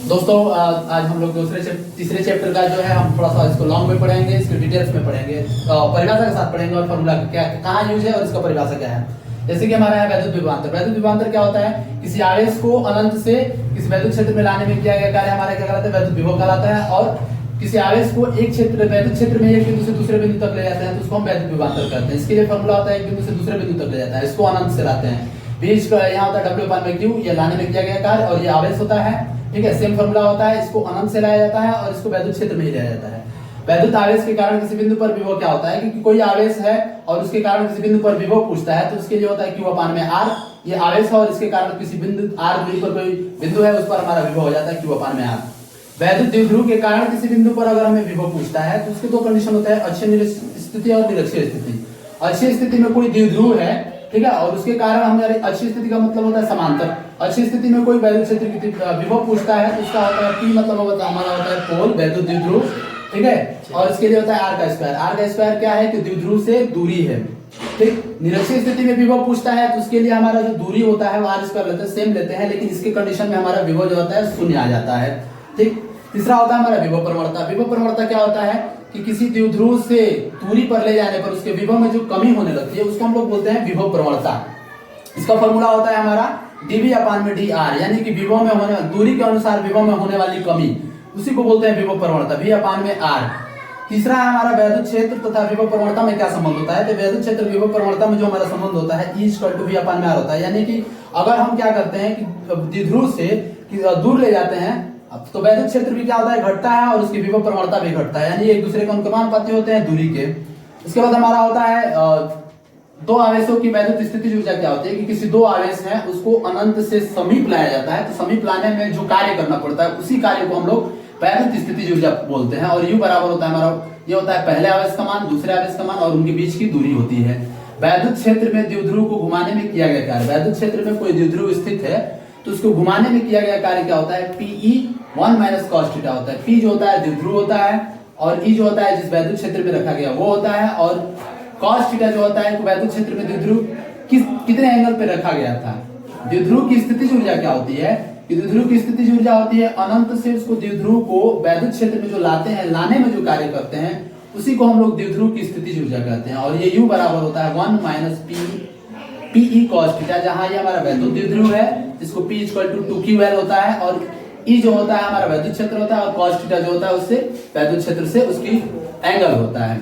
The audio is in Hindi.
दोस्तों आज हम लोग तीसरे चैप्टर का जो है हम थोड़ा सा इसको लॉन्ग में पढ़ेंगे, इसके डिटेल्स में पढ़ेंगे, परिभाषा के साथ पढ़ेंगे और फॉर्मूला क्या कहाँ यूज है और इसका परिभाषा क्या है। जैसे कि हमारा है वैद्युत विभवांतर। वैद्युत विभवांतर क्या होता है? किसी आवेश को अनंत से किसी वैद्युत क्षेत्र में लाने में किया गया कार्य हमारा क्या कहलाता है? वैद्युत विभव कहलाता है। और किसी आवेश को एक क्षेत्र वैद्युत क्षेत्र में एक बिंदु से दूसरे बिंदु तक ले जाते हैं तो उसको हम वैद्युत विभवांतर कहते हैं। इसके लिए फॉर्मूला होता है एक बिंदु से दूसरे बिंदु तक ले जाता है, इसको अनंत से लाते हैं। बीच का यहाँ होता है W/Q, ये लाने में किया गया कार्य, और ये आवेश होता है, ठीक है। सेम फॉर्मूला होता है, इसको अनंत से लाया जाता है और इसको वैद्युत क्षेत्र में ही लाया जाता है। वैद्युत आवेश के कारण किसी बिंदु पर विभव क्या होता है? क्योंकि कोई आवेश है और उसके कारण किसी बिंदु पर विभव पूछता है तो उसके लिए होता है Q/R। ये आवेश है और इसके कारण किसी बिंदु R दूरी पर कोई बिंदु है, उस पर हमारा विभव हो जाता है Q/R। वैद्युत द्विध्रुव के कारण किसी बिंदु पर अगर हमें विभव पूछता है तो उसके दो कंडीशन होता है, अक्षीय स्थिति और निरक्षीय स्थिति। अक्षीय स्थिति में कोई द्विध्रुव है, ठीक है, और उसके कारण हमारी अक्षीय स्थिति का मतलब होता है समांतर। अक्षीय स्थिति में कोई वैद्युत क्षेत्र की विभव पूछता है तो उसका होता है P, मतलब हमारा होता है पोल, वैद्युत द्विध्रुव, ठीक है। और इसके लिए होता है R का स्क्वायर। R का स्क्वायर क्या है? कि द्विध्रुव से दूरी है, ठीक। निरक्षीय स्थिति में विभव पूछता है तो उसके लिए हमारा जो दूरी होता है वो R स्क्वायर लेते हैं, सेम लेते हैं, लेकिन इसके कंडीशन में हमारा विभव जो होता है शून्य आ जाता है, ठीक। तीसरा होता है हमारा विभव प्रवणता। विभव प्रवणता क्या होता है? कि किसी द्विध्रुव से दूरी पर ले जाने पर उसके विभव में जो कमी होने लगती है उसको हम लोग बोलते हैं विभव प्रवणता। इसका फॉर्मूला होता है हमारा dV/dr, यानी कि विभव में होने दूरी के अनुसार विभव में होने वाली कमी, उसी को बोलते हैं विभव प्रवणता, V/r। तीसरा है हमारा वैद्युत क्षेत्र तथा विभव प्रवणता में क्या संबंध होता है? तो वैद्युत क्षेत्र विभव प्रवणता में जो हमारा संबंध होता है E=V/r होता है। यानी कि अगर हम क्या करते हैं कि द्विध्रुव से दूर ले जाते हैं तो वैद्युत क्षेत्र भी क्या होता है? घटता है और उसकी विभव प्रवणता भी घटता है, यानी एक दूसरे के अनुक्रमानुपाती होते हैं दूरी के। इसके बाद हमारा होता है दो आवेशों की वैद्युत स्थितिज ऊर्जा क्या होती है? कि किसी दो आवेश हैं उसको अनंत से समीप लाया जाता है, तो समीप लाने में जो कार्य करना पड़ता है उसी कार्य को हम लोग वैद्युत स्थितिज ऊर्जा बोलते हैं। और U बराबर होता है हमारा, ये होता है पहले आवेश का मान, दूसरे आवेश का मान और उनके बीच की दूरी होती है। वैद्युत क्षेत्र में द्विध्रुव को घुमाने में किया गया कार्य, वैद्युत क्षेत्र में कोई द्विध्रुव स्थित है तो उसको घुमाने में किया गया कार्य क्या होता है? Pe(1 - cos θ) होता है। P जो होता है द्विध्रुव होता है और E जो होता है जिस वैद्युत क्षेत्र में रखा गया वो होता है, और cos θ जो होता है वैद्युत क्षेत्र में द्विध्रुव कितने एंगल पे रखा गया था। द्विध्रुव की स्थितिज ऊर्जा क्या होती है? कि द्विध्रुव की स्थितिज ऊर्जा होती है अनंत से उसको द्विध्रुव को वैद्युत क्षेत्र में जो लाते हैं, लाने में जो कार्य करते हैं उसी को हम लोग द्विध्रुव की स्थितिज ऊर्जा कहते हैं। और ये U बराबर होता है 1 - Pe cos θ, जहां ये हमारा वैद्युत द्विध्रुव है जिसको P = 2qL होता है, और E जो होता है हमारा वैद्युत क्षेत्र होता है, और cos θ जो होता है उससे वैद्युत क्षेत्र से उसकी एंगल होता है।